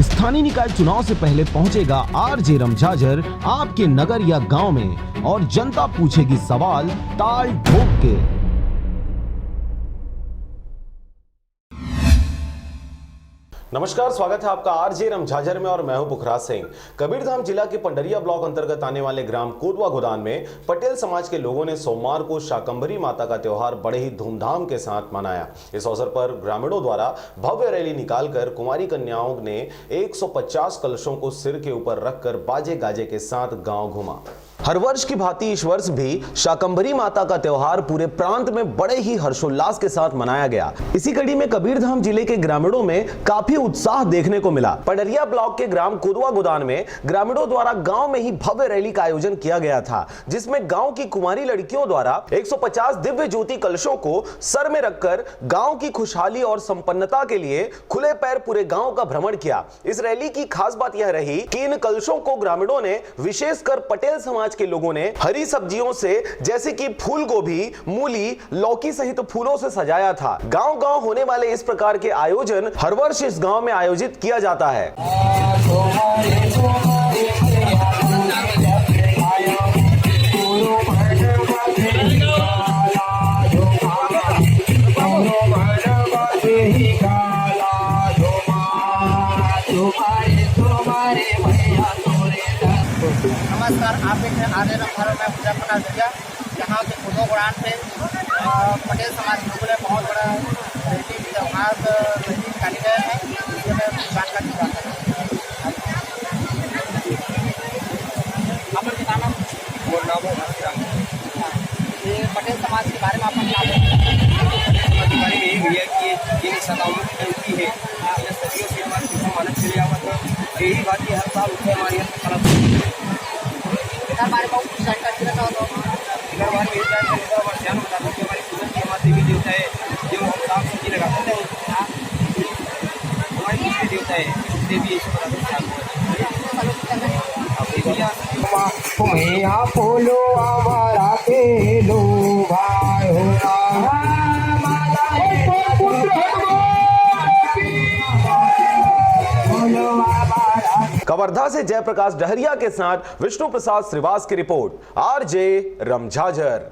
स्थानीय निकाय चुनाव से पहले पहुंचेगा आरजे रमझाझर आपके नगर या गांव में और जनता पूछेगी सवाल ताल ठोक के। नमस्कार, स्वागत है आपका आरजे रमझाझर में और मैं हूं पुखराज सिंह। कबीरधाम जिला के पंडरिया ब्लॉक अंतर्गत आने वाले ग्राम कोटवा गोदान में पटेल समाज के लोगों ने सोमवार को शाकंभरी माता का त्योहार बड़े ही धूमधाम के साथ मनाया। इस अवसर पर ग्रामीणों द्वारा भव्य रैली निकालकर कुमारी कन्याओं ने 150 कलशों को सिर के ऊपर रखकर बाजे गाजे के साथ गांव घुमा। हर वर्ष की भांति इस वर्ष भी शाकंभरी माता का त्योहार पूरे प्रांत में बड़े ही हर्षोल्लास के साथ मनाया गया। इसी कड़ी में कबीरधाम जिले के ग्रामीणों में काफी उत्साह देखने को मिला। पंडरिया ब्लॉक के ग्राम कोटवा गोदान में ग्रामीणों द्वारा गांव में ही भव्य रैली का आयोजन किया गया था, जिसमें गांव की कुमारी लड़कियों द्वारा 150 दिव्य ज्योति कलशों को सर में रखकर गांव की खुशहाली और संपन्नता के लिए खुले पैर पूरे गांव का भ्रमण किया। इस रैली की खास बात यह रही कि इन कलशों को ग्रामीणों ने, विशेषकर पटेल समाज के लोगों ने, हरी सब्जियों से जैसे कि फूल गोभी, मूली, लौकी सहित फूलों से सजाया था। गांव-गांव होने वाले इस प्रकार के आयोजन हर वर्ष इस गांव में आयोजित किया जाता है। नमस्कार, आप देख रहे हैं आरजे रमझाझर में पूजा करना जरिया। यहाँ के कोटवा गोदान पे पटेल समाज लोगों ने बहुत बड़ा रैली त्योहार रैली निकाली गए हैं, जिसमें मैं जानकारी चाहता हूँ। आपका नाम? ये पटेल समाज के बारे में आपका क्या बारे में यही भैया कि ये सदाओं की है, सदियों से हमारे किसान मानव चले आवत है। यही बात की हर साल उसमें हमारे यहाँ बारे में कुछ जानकारी देना चाहता हूँ। इधर बारे में यही जानकारी देता हूँ, ध्यान बताता हूँ कि हमारी पूजन की हमारे देवी देवता है, जो हम साफ सब्जी लगाते हैं। हमारे किसके देवता है, देवी भैया बोलो हमारा के लो भाई कवर्धा से जयप्रकाश डहरिया के साथ विष्णु प्रसाद श्रीवास की रिपोर्ट, आरजे रमझाझर।